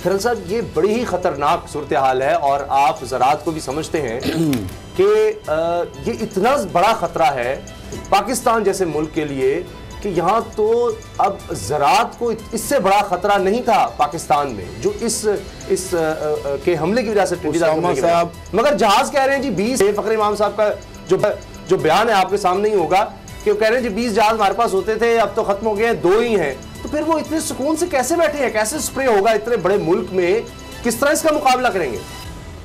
खरल साहब, ये बड़ी ही खतरनाक सूरत हाल है और आप ज़रात को भी समझते हैं कि ये इतना बड़ा ख़तरा है पाकिस्तान जैसे मुल्क के लिए कि यहाँ तो अब ज़रात को इससे बड़ा ख़तरा नहीं था पाकिस्तान में, जो इस के हमले की वजह से टिड्डी साहब। मगर जहाज़ कह रहे हैं जी 20, फ़खर इमाम साहब का जो बयान है आपके सामने ही होगा कि वो कह रहे हैं जी 20 जहाज़ हमारे पास होते थे, अब तो ख़त्म हो गए हैं, 2 ही हैं। तो फिर वो इतने सुकून से कैसे बैठे हैं, कैसे स्प्रे होगा इतने बड़े मुल्क में, किस तरह इसका मुकाबला करेंगे?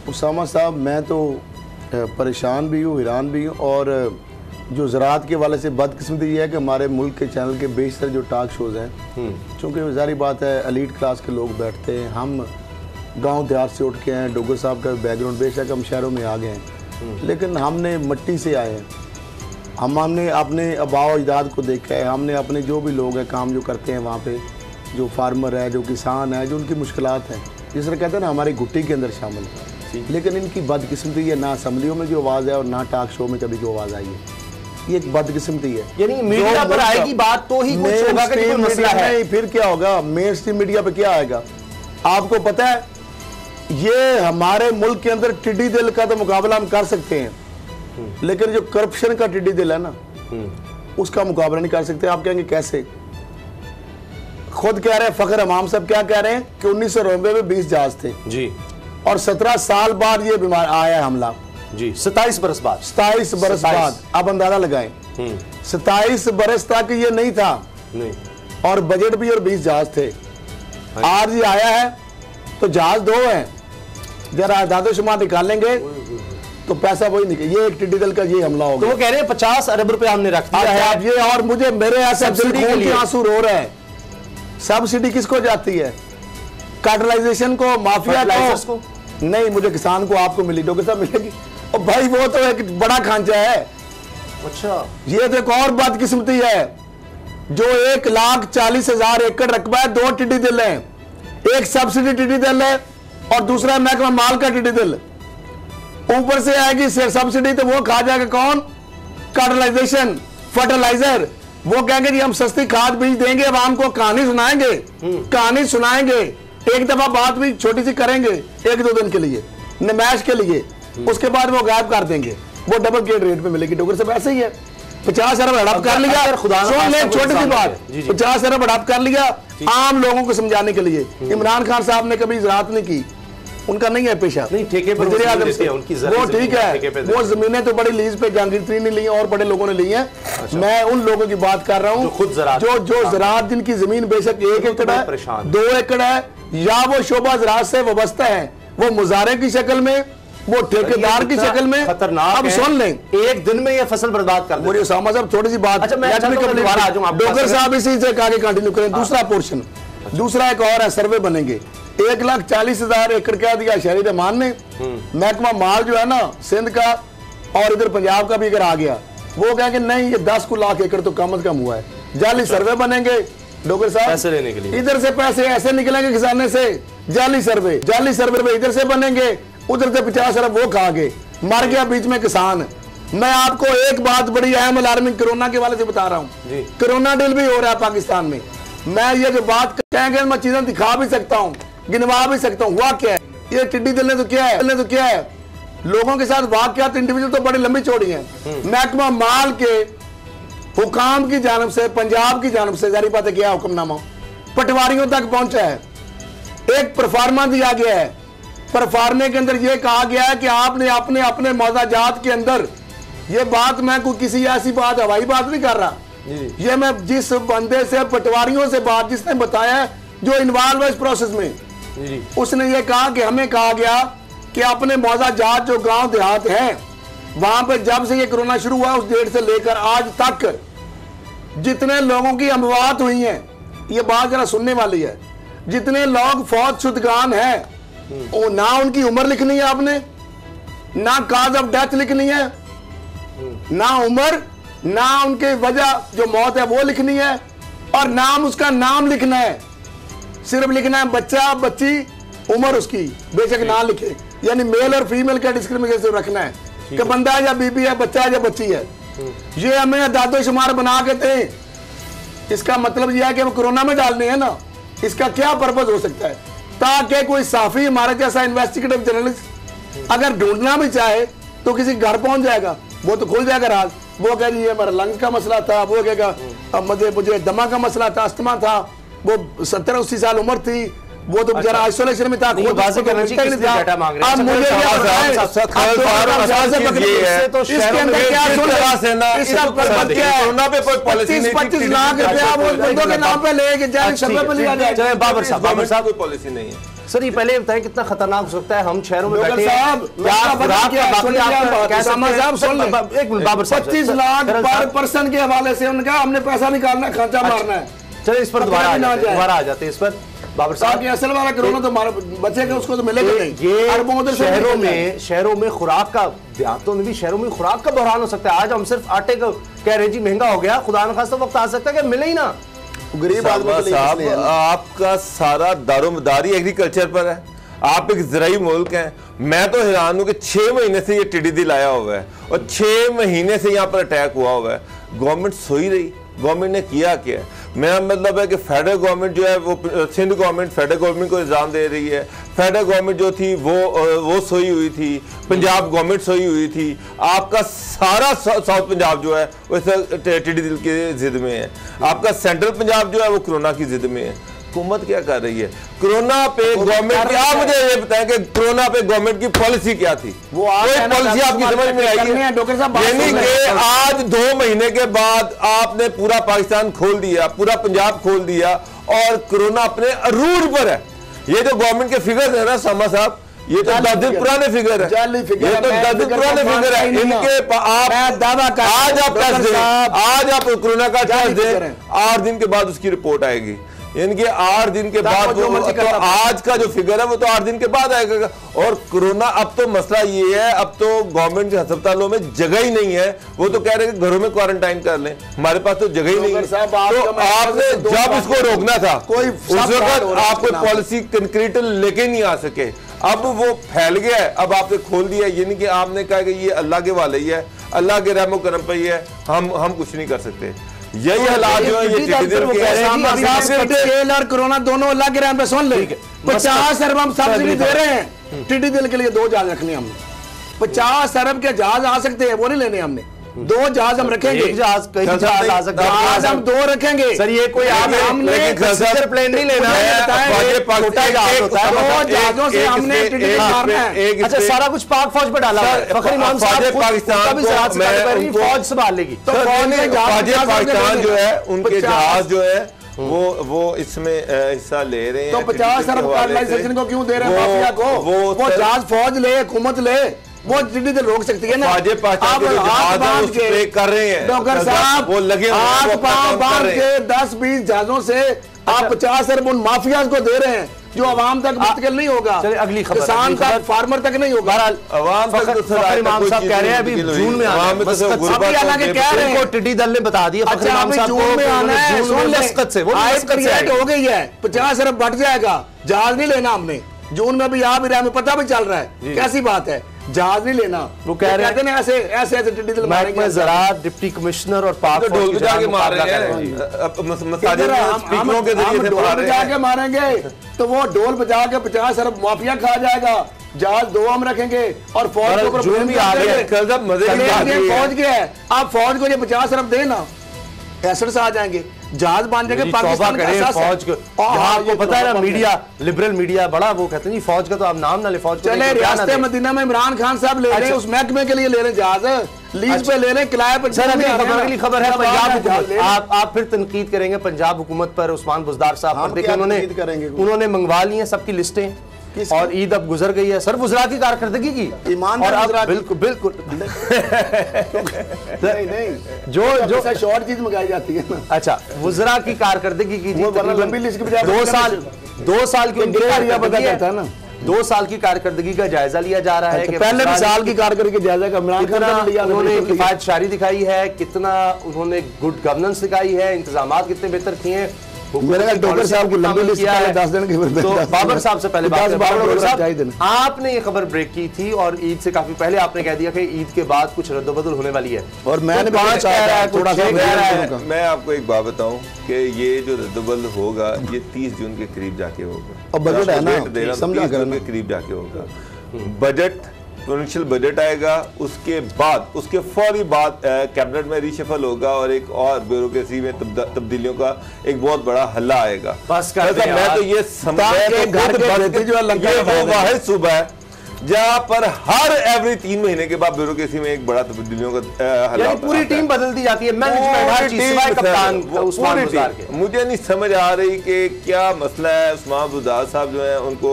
उसामा साहब, मैं तो परेशान भी हूँ, हैरान भी हूँ। और जो ज़राअत के वाले से बदकिस्मती ये है कि हमारे मुल्क के चैनल के बेशतर जो टॉक शोज़ हैं, चूँकि ज़ाहिर बात है एलीट क्लास के लोग बैठते हैं, हम गांव देहात से उठ के हैं, डोगर साहब का बैकग्राउंड, बेशक हम शहरों में आ गए हैं, लेकिन हमने मिट्टी से आए हैं। हमने अपने आबाओ अजदाद को देखा है, हमने अपने जो भी लोग हैं काम जो करते हैं वहाँ पे, जो फार्मर है, जो किसान है, जो उनकी मुश्किलात हैं, जिस तरह कहते हैं ना हमारी घुट्टी के अंदर शामिल है। लेकिन इनकी बदकिस्मती है, ना असम्बलियों में जो आवाज़ है और ना टॉक शो में कभी जो आवाज़ आई है, ये एक बदकिस्मती है। यानी मीडिया पर आएगी बात तो ही कुछ होगा कि कोई मसला है। नहीं, फिर क्या होगा? मेन स्ट्रीम मीडिया पे क्या आएगा? आपको पता है ये हमारे मुल्क के अंदर टिड्डी दिल का तो मुकाबला हम कर सकते हैं, लेकिन जो करप्शन का टिड्डी दिल है ना, उसका मुकाबला नहीं कर सकते। आप कहेंगे कैसे? खुद कह रहे हैं फ़खर इमाम साहब, क्या कह रहे हैं कि 1990 में 20 जहाज थे जी, और 17 साल बाद ये बीमार आया है हमला जी, 27 बरस बाद, 27 बरस बाद। आप अंदाजा लगाएं, 27 बरस तक ये नहीं था नहीं, और बजट भी और 20 जहाज थे। आज ये आया है तो जहाज 2 हैं, जरा दादो शुमार निकालेंगे तो पैसा वही निकले। ये एक टिड्डी दल का ये हमला हो गया। तो वो कह रहे हैं 50 अरब रुपए हमने रख दिया है आप ये, और मुझे मेरे ऐसे दिल खून के आंसू रो रहे हैं। सब्सिडी किसको जाती है? कार्टलाइजेशन को, माफिया को नहीं, मुझे किसान को, आपको मिली, डॉक्टर साहब मिलेगी। और भाई वो तो एक बड़ा खांचा है। अच्छा, ये तो एक और बदकिस्मती है, जो 1,40,000 एकड़ रकबा है, 2 टिड्डी दल हैं, एक सब्सिडी टिड्डी दल है और दूसरा महकमा माल का टिड्डी दल। ऊपर से आएगी सब्सिडी तो वो खा जाएगा कौन? Cartelization, fertilizer. वो कहेंगे जी हम सस्ती खाद बीज देंगे, अब हमको कहानी सुनाएंगे, कहानी सुनाएंगे, एक दफा बात भी छोटी सी करेंगे 1-2 दिन के लिए, नमाइश के लिए, उसके बाद वो गायब कर देंगे, वो डबल गेट रेट पे मिलेगी। डॉक्टर साहब ऐसे ही है, 50 अरब हड़प कर लिया, छोटी सी बात, 50 अरब हड़प कर लिया आम लोगों को समझाने के लिए। इमरान खान साहब ने कभी ज़राअत नहीं की, उनका नहीं है पेशा, नहीं ठेके पर वो ठीक है, वो जमीनें तो बड़ी लीज पे जहांगीर ने ली और बड़े लोगों ने ली हैं। मैं उन लोगों की बात कर रहा हूँ जो ज़राअत जिनकी जमीन बेशक 1 एकड़ है, 2 एकड़ है, या वो शोबा ज़राअत से वाबस्ता है, वो मुजारे की शक्ल में, वो ठेकेदार की शक्ल में। खतरनाक। अब सुन लें, एक दिन में ये फसल बर्बाद कर मुझे उसामा साहब थोड़ी सी बात, अच्छा मैं डॉक्टर साहब इसी से आगे कंटिन्यू करें। दूसरा पोर्शन, दूसरा एक और है, सर्वे बनेंगे, 1,40,000 एकड़ कह दिया शहरी रहमान ने। महकमा माल जो है ना सिंध का और इधर पंजाब का भी अगर आ गया, वो कहेंगे नहीं ये 10 लाख एकड़ तो कम से कम हुआ है। जाली सर्वे बनेंगे डॉक्टर साहब, पैसे लेने के लिए, इधर से पैसे ऐसे निकलेंगे खजाने से, जाली सर्वे इधर से बनेंगे, उधर से 50 अरब वो खा के मर गया बीच में किसान। मैं आपको एक बात बड़ी अहम अलार्मिंग कोरोना के वाले से बता रहा हूँ, कोरोना डील भी हो रहा है पाकिस्तान में। मैं ये जो बात कहेंगे मैं चीजें दिखा भी सकता हूँ, गिनवा भी सकता हूँ। हुआ क्या है? ये टिड्डी दल ने तो क्या है, लोगों के साथ वाकयात इंडिविजुअल तो बड़ी लंबी चौड़ी है। महकमा माल के हुकाम की जानब से, पंजाब की जानब से जारी बात है क्या हुक्मनामा पटवारियों तक पहुंचा है। एक परफार्मा दिया गया है, परफार्मे के अंदर यह कहा गया है कि आपने अपने मौजाजात के अंदर, ये बात मैं कोई किसी ऐसी बात हवाई बात नहीं कर रहा, ये मैं जिस बंदे से पटवारियों से बात जिसने बताया है जो इन्वॉल्व है इस प्रोसेस में, उसने ये कहा कि हमें कहा गया कि अपने मौजाजात जो गांव देहात हैं वहां पर जब से ये कोरोना शुरू हुआ उस डेट से लेकर आज तक जितने लोगों की अमवात हुई हैं, ये बात जरा सुनने वाली है, जितने लोग फौत शुदगान हैं, ना उनकी उम्र लिखनी है आपने, ना काज ऑफ डेथ लिखनी है, ना उम्र, ना उनके वजह जो मौत है वो लिखनी है, और नाम उसका नाम लिखना है, सिर्फ लिखना है बच्चा बच्ची, उम्र उसकी बेशक ना लिखे, यानी मेल और फीमेल का डिस्क्रिमिनेशन रखना है कि बंदा या बीबी है, बच्चा है या बच्ची है। ये हमें दादो शुमार बना के थे, इसका मतलब यह है कि हम कोरोना में डालने हैं ना, इसका क्या पर्पज हो सकता है? ताकि कोई साफी हमारे जैसा इन्वेस्टिगेटिव जर्नलिस्ट अगर ढूंढना भी चाहे तो किसी घर पहुंच जाएगा, वो तो खुल जाएगा राज। वो कह रही है मेरा लंग्स का मसला था, वो कहेगा मुझे दमा का मसला था, अस्थमा था, वो 70-80 साल उम्र थी, वो तो बेचारा आइसोलेशन में था। अब मुझे कोरोना पे कोई पॉलिसी नहीं, 25 लाख रुपया वो बंदों के नाम पे ले जाए, शर्मा पे लिया जाए। बाबर साहब कोई पॉलिसी नहीं है सर। ये पहले बताएं कितना खतरनाक हो सकता है, हम शहरों में बैठे हैं, 25 लाख पर पर्सन के हवाले से उनका हमने पैसा निकालना, खर्चा मारना है। चलो इस पर दोबारा आ जाते हैं इस पर बाबर साहब की असल वाला कोरोना तो बचेगा, उसको तो मिलेगा नहीं। ये शहरों में खुराक का देहातों में भी शहरों में खुराक का बहरान हो सकता है। आज हम सिर्फ आटे का कह रहे जी महंगा हो गया, खुदा न खास्ता वक्त आ सकता है कि मिले ही ना। गरीब आदमी साहब आपका सारा दारोमदारी एग्रीकल्चर पर है, आप एक ज़राई मुल्क हैं। मैं तो हैरान हूँ कि 6 महीने से ये टिड्डी लाया हुआ है और 6 महीने से यहाँ पर अटैक हुआ हुआ है। गवर्नमेंट सोई रही, गवर्नमेंट ने किया क्या? मेरा मतलब है कि फेडरल गवर्नमेंट जो है वो सिंध गवर्नमेंट फेडरल गवर्नमेंट को इल्ज़ाम दे रही है। फेडरल गवर्नमेंट जो थी वो सोई हुई थी, पंजाब गवर्नमेंट सोई हुई थी। आपका सारा साउथ पंजाब जो है वो टिड्डी दिल की जिद में है। आपका सेंट्रल पंजाब जो है वो कोरोना की जिद में है। हुकूमत क्या कर रही है कोरोना पे? गवर्नमेंट की आप मुझे ये बताएं कि कोरोना पे गवर्नमेंट की पॉलिसी क्या थी? वो कोई पॉलिसी आपकी समझ में आई है? यानी कि आज 2 महीने के बाद आपने पूरा पाकिस्तान खोल दिया, पूरा पंजाब खोल दिया और कोरोना अपने अरूज पर है। ये जो गवर्नमेंट के फिगर्स है ना सामा साहब, ये तो 10 दिन पुराने फिगर है, ये तो 10 दिन पुराने फिगर है। इनके आज आप कोरोना का टेस्ट दें, 8 दिन के बाद उसकी रिपोर्ट आएगी। इनके 8 दिन के बाद तो आज का जो फिगर है वो तो 8 दिन के बाद आएगा। और कोरोना अब तो मसला ये है, अब तो गवर्नमेंट के अस्पतालों में जगह ही नहीं है। वो तो कह रहे हैं घरों में क्वारंटाइन कर लें, हमारे पास तो जगह ही नहीं है। तो आपने जब इसको रोकना था उस वक्त आप कोई पॉलिसी कंक्रीट लेके नहीं आ सके। अब वो फैल गया है, अब आपने खोल दिया। यानी कि आपने कहा कि ये अल्लाह के वाले ही है, अल्लाह के रहमो करम पे ही है, हम कुछ नहीं कर सकते। यही हालात जो है ये और कोरोना दोनों अल्लाह के रहम पे सुन ले। 50 अरब हम सब्सिडी दे रहे हैं टिड्डी दिल के लिए। 2 जहाज रखने हमने, 50 अरब के जहाज आ सकते हैं, वो नहीं लेने हमने। 2 जहाज हम रखेंगे, जहाज आ सकते हैं, जहाज हम 2 रखेंगे सर। ये कोई हमने प्लेन नहीं लेना है, छोटा जहाज होता है, 2 जहाजों से हमने टिड्डी मारना है। अच्छा सारा कुछ पाक फौज पे डाला है, फखर इमाम साहब पाकिस्तान फौज संभाल लेगी। तो पाकिस्तान जो है उनके जहाज जो है वो इसमें हिस्सा ले रहे हैं। तो 50 अरब कॉर्पोरेशन को क्यों दे रहे हैं? माफिया को वो जहाज फौज ले, हुकूमत ले, वो टिड्डी दिल रोक सकती है ना। आप हाथ बांध के कर रहे हैं डॉक्टर साहब, वो लगे हाथ बांध के 10-20 जहाजों से आप 50 अरब उन माफिया को दे रहे हैं जो आवाम तक मुंतकिल नहीं होगा। अगली खबर किसान तक, फार्मर तक नहीं होगा। आवाम तक इमाम साहब कह रहे हैं अभी जून में आना है, टिड्डी दल ने बता दिया। जून में आना है, हो गई है, 50 अरब बढ़ जाएगा। जहाज नहीं लेना हमने, जून में भी आ भी रहा है, हमें पता भी चल रहा है कैसी बात है। जहाज नहीं लेना, वो कह रहे हैं ऐसे टिड्डी दिल मारेंगे। ज़राअत डिप्टी कमिश्नर और पाक ढोल बजा के मार रहे हैं, स्पीकरों के जरिए ढोल बजा के मारेंगे तो वो ढोल बजा के 50 अरब माफिया खा जाएगा। जहाज 2 हम रखेंगे और फौज को भी आ गए, फौज के है। आप फौज को ये 50 अरब देना, एसेट्स आ जाएंगे, जहाज बांध जाएंगे पाकिस्तान का फौज को। आपको पता है ना, मीडिया लिबरल मीडिया बड़ा वो कहते हैं जी फौज का तो आप नाम ना ले। फौज चले रियासत मदीना में इमरान खान साहब ले रहे हैं, उस महकमे के लिए ले रहे हैं जहाज, लीज पे ले रहे हैं, किराए पर। सर अगली खबर है पंजाब हुकूमत। आप फिर तनकीद करेंगे पंजाब हुकूमत पर, उस्मान बुज़दार साहब पर। देखिए उन्होंने मंगवा ली है सबकी लिस्टें और ईद अब गुजर गई है। सर वुज़रा की कारकर्दगी की ईमानदार, बिल्कुल बिल्कुल नहीं जो शॉर्ट चीज मंगाई जाती है ना। अच्छा वुज़रा की कारकर्दगी की लंबी लिस्ट के बजाय 2 साल की पता करता है ना। 2 साल की कारकर्दगी का जायजा लिया जा रहा है। पहले भी साल की कारकर्दगी का जायजा इमरान खान ने लिया, उन्होंने किफायत शारी दिखाई है, कितना उन्होंने गुड गवर्नेंस दिखाई है, इंतजामात कितने बेहतर किए हैं। मेरे ख्याल डॉक्टर साहब की लंबी लिस्ट है 10 दिन की। तो बाबर साहब से पहले बात बाबर साहब, आपने ये खबर ब्रेक की थी और ईद से काफी पहले आपने कह दिया कि ईद के बाद कुछ रद्दबदल होने वाली है, और मैंने थोड़ा सा मैं आपको एक बात बताऊं कि ये जो रद्दबदल होगा ये 30 जून के करीब जाके होगा। और बजट है ना, समझा कर के करीब जाके होगा। बजट, प्रोविंशियल बजट आएगा, उसके बाद उसके फौरी बाद कैबिनेट में रिशफल होगा और एक और ब्यूरोक्रेसी में तब्दीलियों का एक बहुत बड़ा हल्ला आएगा। बस कर दे मैं तो ये समझ वो वाहिद सूबा है जहाँ पर हर एवरी 3 महीने के बाद ब्यूरोक्रेसी में एक बड़ा तब्दीलियों का हल्ला, पूरी टीम बदल दी जाती है, मुझे नहीं समझ आ रही कि क्या मसला है। उस्मान बुज़दार साहब जो है उनको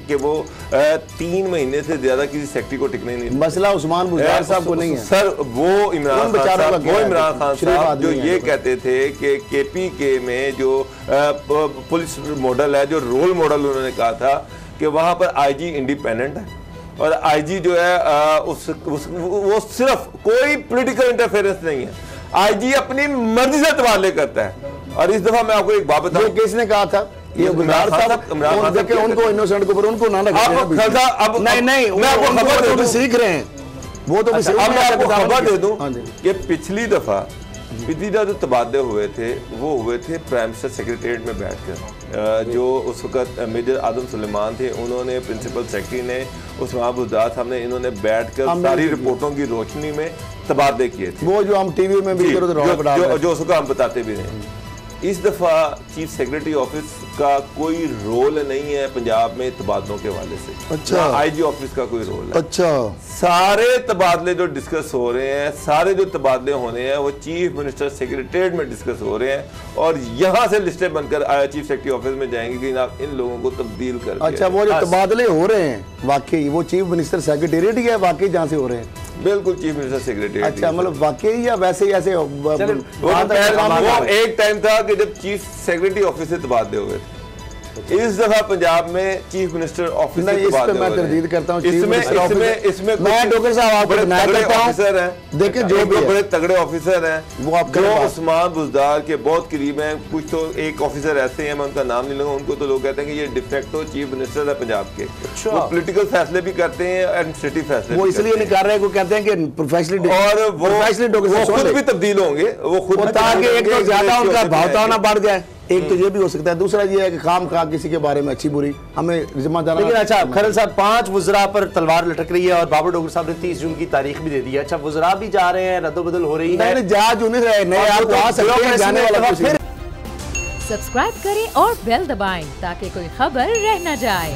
कि वो 3 महीने से ज्यादा किसी सेक्रेटरी को टिकने नहीं, मसला उस्मान बुज़दार साहब को नहीं है सर, वो इमरान खान साहब जो ये कहते थे कि KPK में जो पुलिस मॉडल है, जो रोल मॉडल उन्होंने कहा था कि वहां पर IG इंडिपेंडेंट है और IG जो है वो सिर्फ कोई पॉलिटिकल इंटरफेरेंस नहीं है, IG अपनी मर्जी से तबादले करता है। और इस दफा मैं आपको एक बात बताऊं, किसने कहा था ये इमरान साहब, उनको इनोसेंट को उनको ना लगे, नहीं मैं आपको खबर दे, सीख रहे हैं वो तो खबर दे दूं कि पिछली दफा जो तबादले हुए थे वो हुए थे प्राइम मिनिस्टर सेक्रेटेरिएट में बैठकर। जो उस वक्त मेजर आदम सुलेमान थे, उन्होंने प्रिंसिपल सेक्रेटरी ने, उस्मान बुज़दार साहब ने, इन्होंने बैठकर सारी रिपोर्टों की रोशनी में तबादले किए थे, वो जो हम टीवी में भी जो उसको हम बताते भी नहीं। इस दफा चीफ सेक्रेटरी ऑफिस का कोई रोल नहीं है पंजाब में तबादलों के हवाले से। अच्छा, IG ऑफिस का कोई रोल है। अच्छा, सारे तबादले जो डिस्कस हो रहे हैं, सारे जो तबादले होने हैं वो चीफ मिनिस्टर सेक्रेटेरिएट में डिस्कस हो रहे हैं और यहाँ से लिस्टें बनकर चीफ सेक्रेटरी ऑफिस में जाएंगे कि आप इन लोगों को तब्दील कर। अच्छा, वो जो तबादले हो रहे हैं वाकई वो चीफ मिनिस्टर सेक्रेटेरिएट ही है, वाकई जहाँ से हो रहे हैं? बिल्कुल चीफ मिनिस्टर सेक्रेटरी। अच्छा, मतलब वाकई या वैसे ही ऐसे वो एक टाइम था कि जब चीफ सेक्रेटरी ऑफिस से तबादले हुए थे। इस दफा पंजाब में चीफ मिनिस्टर ऑफिस से तबादले मैं तरदीद करता हूं। इसमें मैं डॉक्टर साहब आपको तगड़े ऑफिसर हैं, देखिए जो भी बड़े तगड़े ऑफिसर हैं, वो आपके उस्मान बुज़दार के बहुत करीब हैं। कुछ तो एक ऑफिसर ऐसे हैं, मैं उनका नाम नहीं लूंगा, उनको तो लोग कहते हैं कि ये डिफेक्टो चीफ मिनिस्टर है पंजाब के। वो पॉलिटिकल फैसले भी करते हैं, एडमिनिस्ट्रेटिव फैसले वो इसलिए नहीं कर रहे, वो कहते हैं कि प्रोफेशनली, और वो खुद भी तब्दील होंगे, वो खुद, ताकि एक तो ज्यादा उनका भावता ना बढ़ जाए, एक तो ये भी हो सकता है, दूसरा ये है कि काम खा किसी के बारे में अच्छी बुरी हमें जिम्मेदार। लेकिन अच्छा खरल साहब, 5 वज़रा पर तलवार लटक रही है और बाबर डॉक्टर साहब ने 30 जून की तारीख भी दे दी है। अच्छा, वज़रा भी जा रहे हैं, रद्दोबदल हो रही है, सब्सक्राइब करें और बेल दबाएं ताकि कोई खबर रह न जाए।